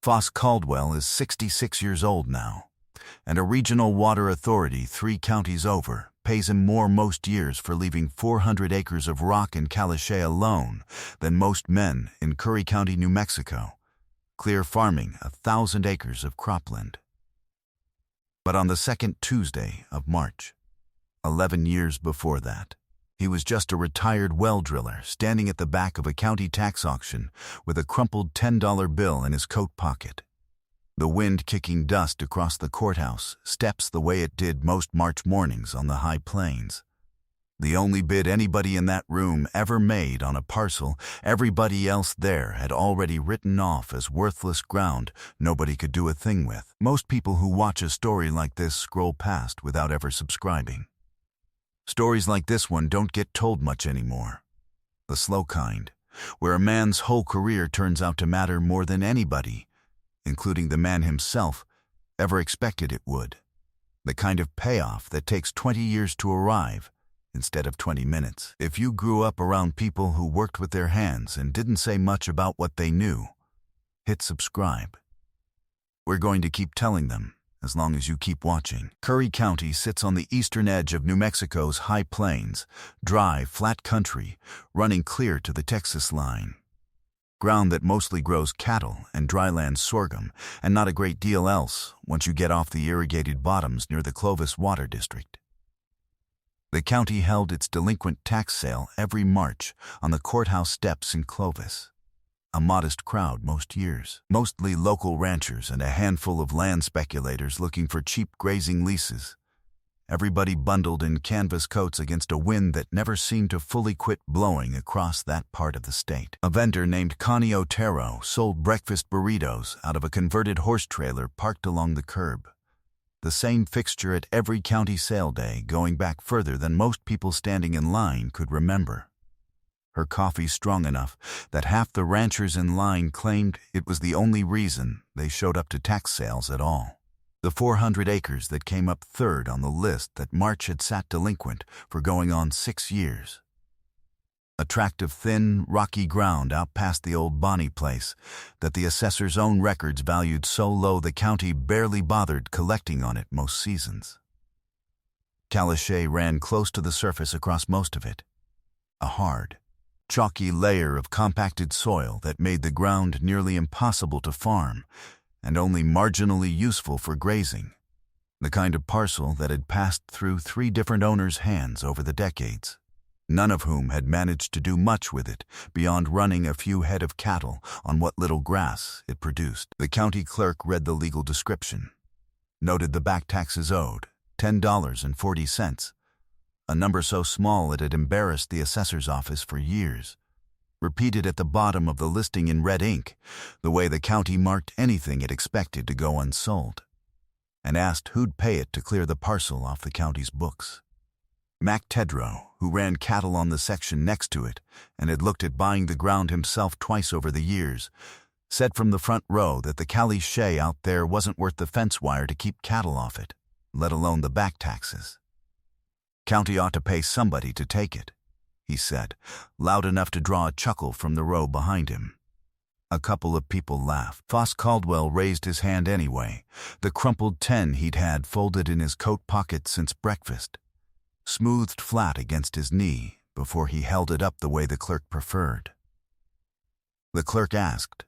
Foss Caldwell is 66 years old now, and a regional water authority 3 counties over pays him more most years for leaving 400 acres of rock in Calichet alone than most men in Curry County, New Mexico, clear farming 1,000 acres of cropland. But on the second Tuesday of March, 11 years before that, he was just a retired well driller standing at the back of a county tax auction with a crumpled $10 bill in his coat pocket. The wind kicking dust across the courthouse steps the way it did most March mornings on the high plains. The only bid anybody in that room ever made on a parcel everybody else there had already written off as worthless ground nobody could do a thing with. Most people who watch a story like this scroll past without ever subscribing. Stories like this one don't get told much anymore. The slow kind, where a man's whole career turns out to matter more than anybody, including the man himself, ever expected it would. The kind of payoff that takes 20 years to arrive instead of 20 minutes. If you grew up around people who worked with their hands and didn't say much about what they knew, hit subscribe. We're going to keep telling them, as long as you keep watching. Curry County sits on the eastern edge of New Mexico's high plains, dry, flat country, running clear to the Texas line. Ground that mostly grows cattle and dryland sorghum, and not a great deal else once you get off the irrigated bottoms near the Clovis Water District. The county held its delinquent tax sale every March on the courthouse steps in Clovis. A modest crowd most years, mostly local ranchers and a handful of land speculators looking for cheap grazing leases. Everybody bundled in canvas coats against a wind that never seemed to fully quit blowing across that part of the state. A vendor named Connie Otero sold breakfast burritos out of a converted horse trailer parked along the curb. The same fixture at every county sale day, going back further than most people standing in line could remember. Her coffee strong enough that half the ranchers in line claimed it was the only reason they showed up to tax sales at all. The 400 acres that came up third on the list that March had sat delinquent for going on 6 years. A tract of thin, rocky ground out past the old Bonnie place that the assessor's own records valued so low the county barely bothered collecting on it most seasons. Calichet ran close to the surface across most of it. A hard, chalky layer of compacted soil that made the ground nearly impossible to farm and only marginally useful for grazing, the kind of parcel that had passed through 3 different owners' hands over the decades, none of whom had managed to do much with it beyond running a few head of cattle on what little grass it produced. The county clerk read the legal description, noted the back taxes owed, $10.40, a number so small it had embarrassed the assessor's office for years, repeated at the bottom of the listing in red ink, the way the county marked anything it expected to go unsold, and asked who'd pay it to clear the parcel off the county's books. Mac Tedrow, who ran cattle on the section next to it and had looked at buying the ground himself twice over the years, said from the front row that the Calichet out there wasn't worth the fence wire to keep cattle off it, let alone the back taxes. County ought to pay somebody to take it, he said, loud enough to draw a chuckle from the row behind him. A couple of people laughed. Foss Caldwell raised his hand anyway, the crumpled 10 he'd had folded in his coat pocket since breakfast, smoothed flat against his knee before he held it up the way the clerk preferred. The clerk asked,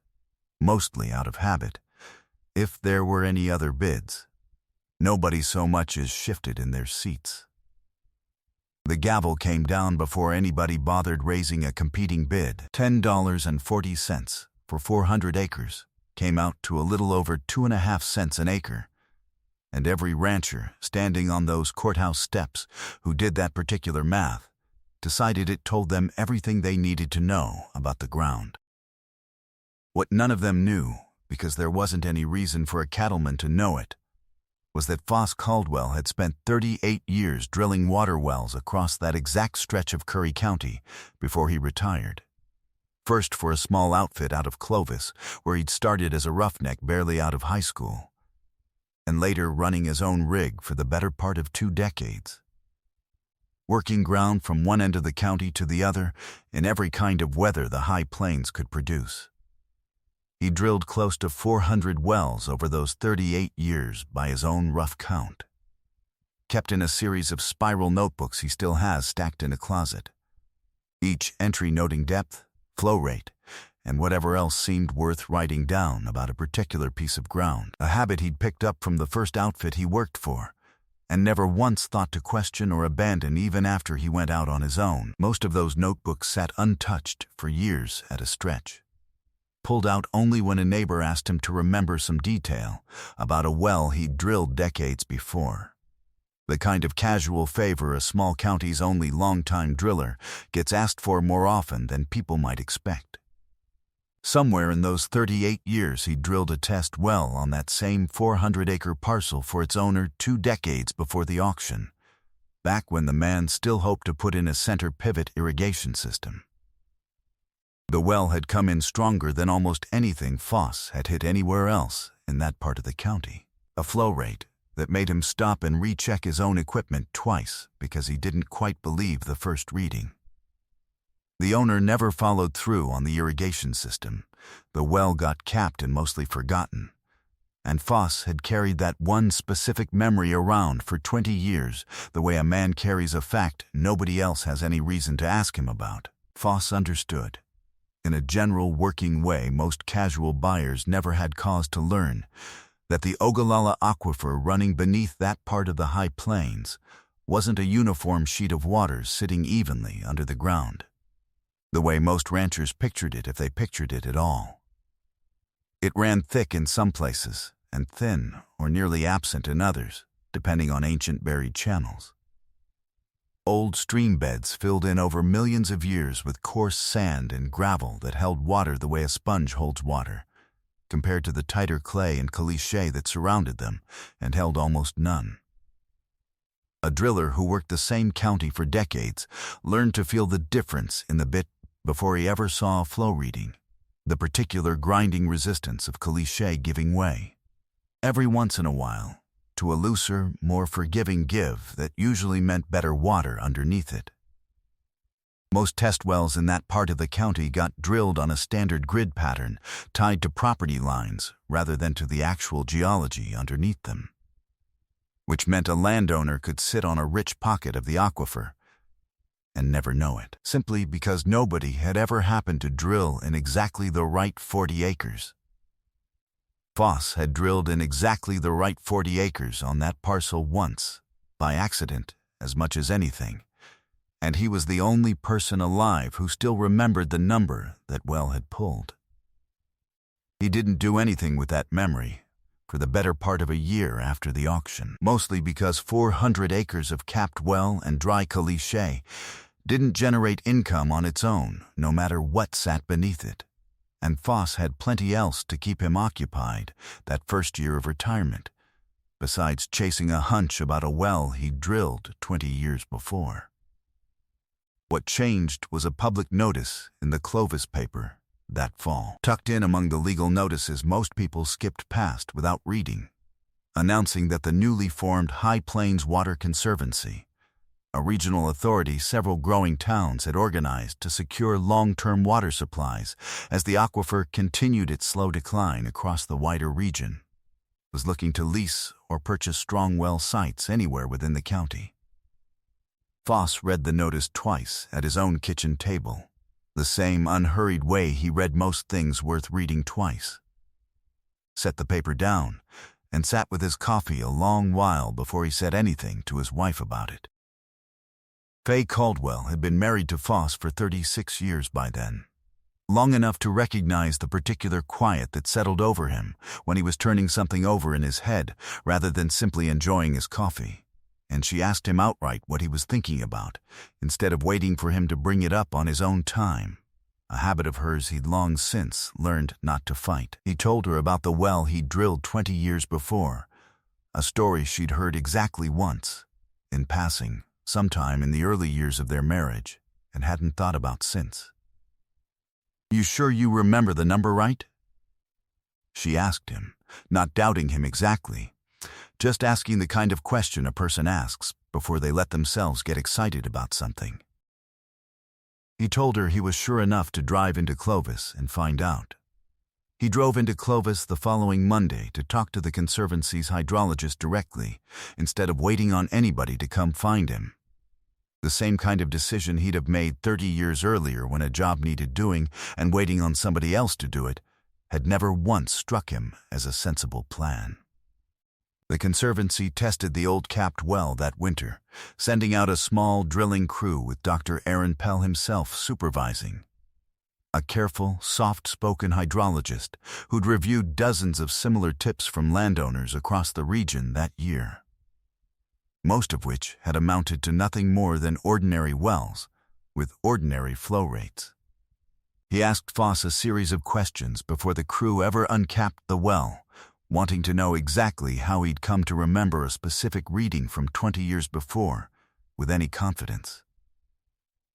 mostly out of habit, if there were any other bids. Nobody so much as shifted in their seats. The gavel came down before anybody bothered raising a competing bid. $10.40 for 400 acres came out to a little over 2.5 cents an acre, and every rancher standing on those courthouse steps who did that particular math decided it told them everything they needed to know about the ground. What none of them knew, because there wasn't any reason for a cattleman to know it, was that Foss Caldwell had spent 38 years drilling water wells across that exact stretch of Curry County before he retired. First for a small outfit out of Clovis, where he'd started as a roughneck barely out of high school, and later running his own rig for the better part of 2 decades. Working ground from one end of the county to the other in every kind of weather the high plains could produce. He drilled close to 400 wells over those 38 years by his own rough count. Kept in a series of spiral notebooks he still has stacked in a closet. Each entry noting depth, flow rate, and whatever else seemed worth writing down about a particular piece of ground, a habit he'd picked up from the first outfit he worked for, and never once thought to question or abandon even after he went out on his own. Most of those notebooks sat untouched for years at a stretch, pulled out only when a neighbor asked him to remember some detail about a well he'd drilled decades before. The kind of casual favor a small county's only longtime driller gets asked for more often than people might expect. Somewhere in those 38 years he drilled a test well on that same 400-acre parcel for its owner 2 decades before the auction, back when the man still hoped to put in a center pivot irrigation system. The well had come in stronger than almost anything Foss had hit anywhere else in that part of the county. A flow rate that made him stop and recheck his own equipment twice because he didn't quite believe the first reading. The owner never followed through on the irrigation system. The well got capped and mostly forgotten. And Foss had carried that one specific memory around for 20 years, the way a man carries a fact nobody else has any reason to ask him about. Foss understood. In a general working way, most casual buyers never had cause to learn that the Ogallala Aquifer running beneath that part of the High Plains wasn't a uniform sheet of water sitting evenly under the ground, the way most ranchers pictured it if they pictured it at all. It ran thick in some places and thin or nearly absent in others, depending on ancient buried channels. Old stream beds filled in over millions of years with coarse sand and gravel that held water the way a sponge holds water, compared to the tighter clay and caliche that surrounded them and held almost none. A driller who worked the same county for decades learned to feel the difference in the bit before he ever saw a flow reading, the particular grinding resistance of caliche giving way, every once in a while, to a looser, more forgiving give that usually meant better water underneath it. Most test wells in that part of the county got drilled on a standard grid pattern tied to property lines rather than to the actual geology underneath them, which meant a landowner could sit on a rich pocket of the aquifer and never know it, simply because nobody had ever happened to drill in exactly the right 40 acres. Foss had drilled in exactly the right 40 acres on that parcel once, by accident as much as anything, and he was the only person alive who still remembered the number that well had pulled. He didn't do anything with that memory for the better part of a year after the auction, mostly because 400 acres of capped well and dry caliche didn't generate income on its own, no matter what sat beneath it, and Foss had plenty else to keep him occupied that first year of retirement, besides chasing a hunch about a well he'd drilled 20 years before. What changed was a public notice in the Clovis paper that fall, tucked in among the legal notices most people skipped past without reading, announcing that the newly formed High Plains Water Conservancy, a regional authority several growing towns had organized to secure long-term water supplies as the aquifer continued its slow decline across the wider region, was looking to lease or purchase strong well sites anywhere within the county. Foss read the notice twice at his own kitchen table, the same unhurried way he read most things worth reading twice. Set the paper down and sat with his coffee a long while before he said anything to his wife about it. Fay Caldwell had been married to Foss for 36 years by then, long enough to recognize the particular quiet that settled over him when he was turning something over in his head rather than simply enjoying his coffee. And she asked him outright what he was thinking about, instead of waiting for him to bring it up on his own time, a habit of hers he'd long since learned not to fight. He told her about the well he'd drilled 20 years before, a story she'd heard exactly once, in passing, sometime in the early years of their marriage, and hadn't thought about since. "You sure you remember the number right?" she asked him, not doubting him exactly, just asking the kind of question a person asks before they let themselves get excited about something. He told her he was sure enough to drive into Clovis and find out. He drove into Clovis the following Monday to talk to the Conservancy's hydrologist directly, instead of waiting on anybody to come find him. The same kind of decision he'd have made 30 years earlier when a job needed doing and waiting on somebody else to do it had never once struck him as a sensible plan. The Conservancy tested the old capped well that winter, sending out a small drilling crew with Dr. Aaron Pell himself supervising. A careful, soft-spoken hydrologist who'd reviewed dozens of similar tips from landowners across the region that year, most of which had amounted to nothing more than ordinary wells with ordinary flow rates. He asked Foss a series of questions before the crew ever uncapped the well, wanting to know exactly how he'd come to remember a specific reading from 20 years before with any confidence.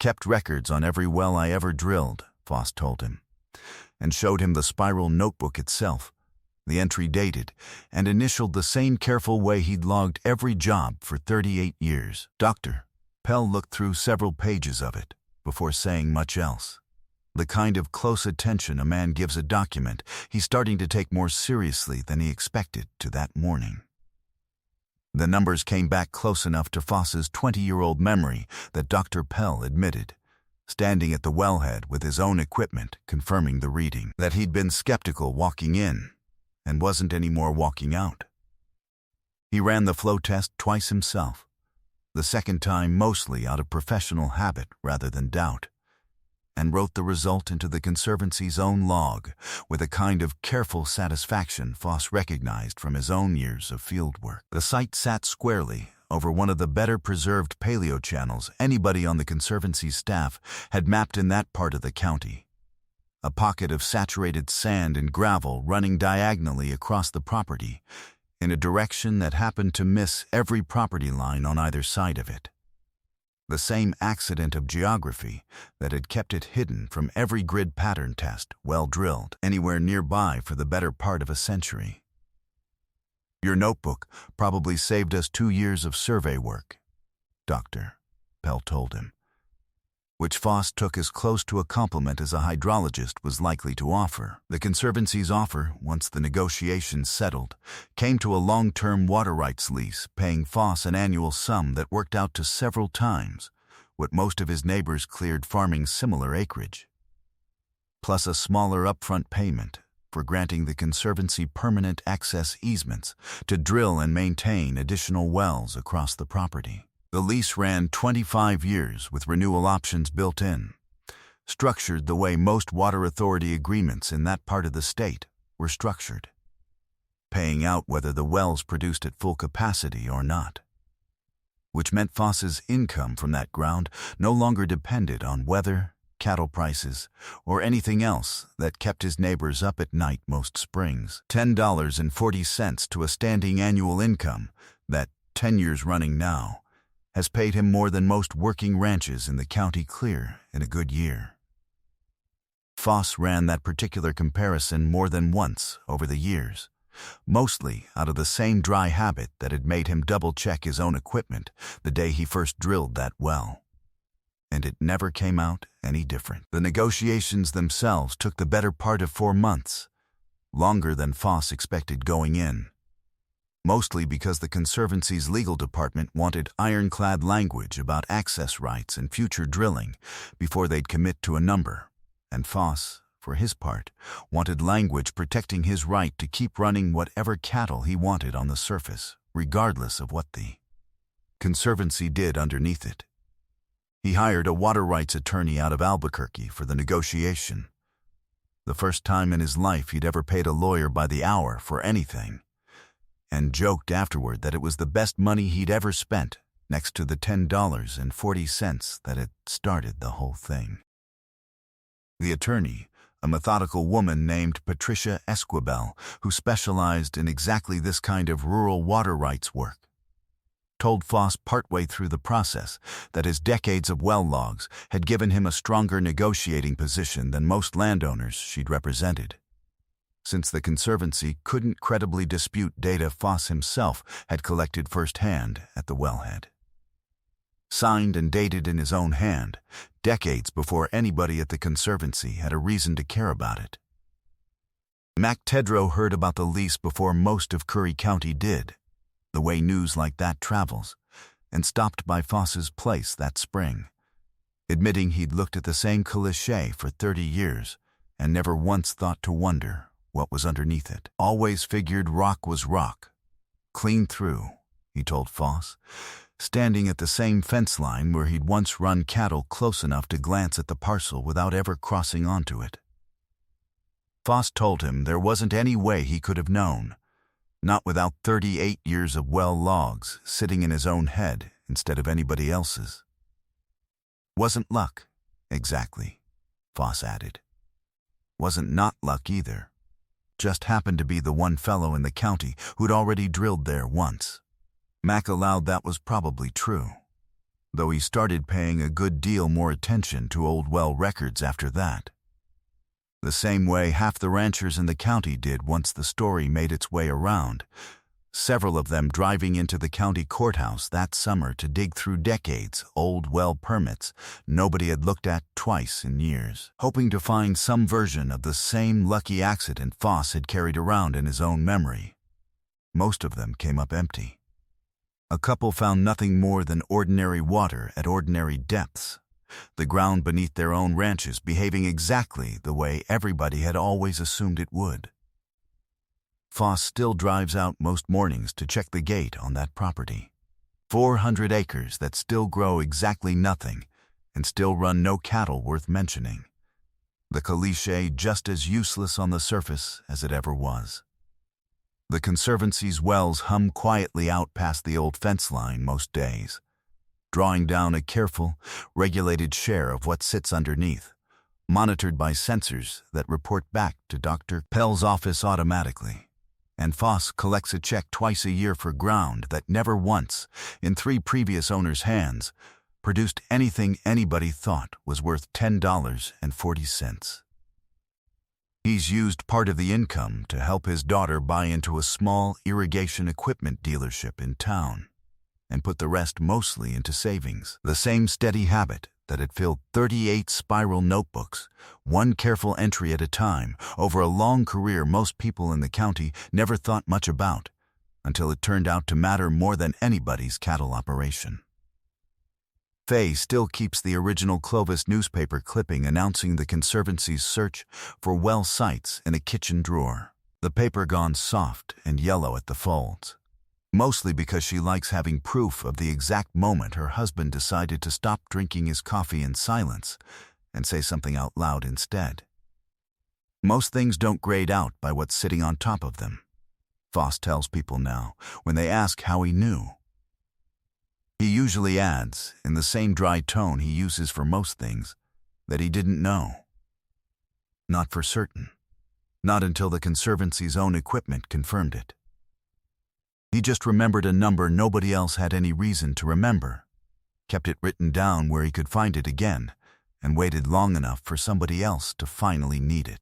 "Kept records on every well I ever drilled," Foss told him, and showed him the spiral notebook itself, the entry dated, and initialed the same careful way he'd logged every job for 38 years. Dr. Pell looked through several pages of it before saying much else. The kind of close attention a man gives a document he's starting to take more seriously than he expected to that morning. The numbers came back close enough to Foss's 20-year-old memory that Dr. Pell admitted, standing at the wellhead with his own equipment confirming the reading, that he'd been skeptical walking in and wasn't any more walking out. He ran the flow test twice himself, the second time mostly out of professional habit rather than doubt, and wrote the result into the Conservancy's own log with a kind of careful satisfaction Foss recognized from his own years of field work. The site sat squarely over one of the better-preserved paleochannels anybody on the Conservancy's staff had mapped in that part of the county, a pocket of saturated sand and gravel running diagonally across the property in a direction that happened to miss every property line on either side of it. The same accident of geography that had kept it hidden from every grid pattern test well drilled anywhere nearby for the better part of a century. "Your notebook probably saved us 2 years of survey work," Dr. Pell told him, which Foss took as close to a compliment as a hydrologist was likely to offer. The Conservancy's offer, once the negotiations settled, came to a long-term water rights lease paying Foss an annual sum that worked out to several times what most of his neighbors cleared farming similar acreage, plus a smaller upfront payment for granting the Conservancy permanent access easements to drill and maintain additional wells across the property. The lease ran 25 years with renewal options built in, structured the way most water authority agreements in that part of the state were structured, paying out whether the wells produced at full capacity or not, which meant Foss's income from that ground no longer depended on weather, cattle prices, or anything else that kept his neighbors up at night most springs. $10.40 to a standing annual income that, 10 years running now, has paid him more than most working ranches in the county clear in a good year. Foss ran that particular comparison more than once over the years, mostly out of the same dry habit that had made him double-check his own equipment the day he first drilled that well. And it never came out any different. The negotiations themselves took the better part of 4 months, longer than Foss expected going in, mostly because the Conservancy's legal department wanted ironclad language about access rights and future drilling before they'd commit to a number, and Foss, for his part, wanted language protecting his right to keep running whatever cattle he wanted on the surface, regardless of what the Conservancy did underneath it. He hired a water rights attorney out of Albuquerque for the negotiation, the first time in his life he'd ever paid a lawyer by the hour for anything, and joked afterward that it was the best money he'd ever spent next to the $10.40 that had started the whole thing. The attorney, a methodical woman named Patricia Esquibel, who specialized in exactly this kind of rural water rights work, told Foss partway through the process that his decades of well logs had given him a stronger negotiating position than most landowners she'd represented, since the Conservancy couldn't credibly dispute data Foss himself had collected firsthand at the wellhead. Signed and dated in his own hand, decades before anybody at the Conservancy had a reason to care about it. MacTedro heard about the lease before most of Curry County did, the way news like that travels, and stopped by Foss's place that spring, admitting he'd looked at the same cliché for 30 years and never once thought to wonder what was underneath it. Always figured rock was rock. Clean through, he told Foss, standing at the same fence line where he'd once run cattle close enough to glance at the parcel without ever crossing onto it. Foss told him there wasn't any way he could have known, not without 38 years of well logs sitting in his own head instead of anybody else's. Wasn't luck, exactly, Foss added. Wasn't not luck either. Just happened to be the one fellow in the county who'd already drilled there once. Mac allowed that was probably true, though he started paying a good deal more attention to old well records after that. The same way half the ranchers in the county did once the story made its way around, several of them driving into the county courthouse that summer to dig through decades old well permits nobody had looked at twice in years, hoping to find some version of the same lucky accident Foss had carried around in his own memory. Most of them came up empty. A couple found nothing more than ordinary water at ordinary depths, the ground beneath their own ranches behaving exactly the way everybody had always assumed it would. Foss still drives out most mornings to check the gate on that property. 400 acres that still grow exactly nothing and still run no cattle worth mentioning. The cliché just as useless on the surface as it ever was. The Conservancy's wells hum quietly out past the old fence line most days, drawing down a careful, regulated share of what sits underneath, monitored by sensors that report back to Dr. Pell's office automatically. And Foss collects a check twice a year for ground that never once, in 3 previous owners' hands, produced anything anybody thought was worth $10.40. He's used part of the income to help his daughter buy into a small irrigation equipment dealership in town, and put the rest mostly into savings, the same steady habit that had filled 38 spiral notebooks, one careful entry at a time, over a long career most people in the county never thought much about, until it turned out to matter more than anybody's cattle operation. Fay still keeps the original Clovis newspaper clipping announcing the Conservancy's search for well sites in a kitchen drawer, the paper gone soft and yellow at the folds, mostly because she likes having proof of the exact moment her husband decided to stop drinking his coffee in silence and say something out loud instead. Most things don't grade out by what's sitting on top of them, Foss tells people now when they ask how he knew. He usually adds, in the same dry tone he uses for most things, that he didn't know. Not for certain. Not until the Conservancy's own equipment confirmed it. He just remembered a number nobody else had any reason to remember, kept it written down where he could find it again, and waited long enough for somebody else to finally need it.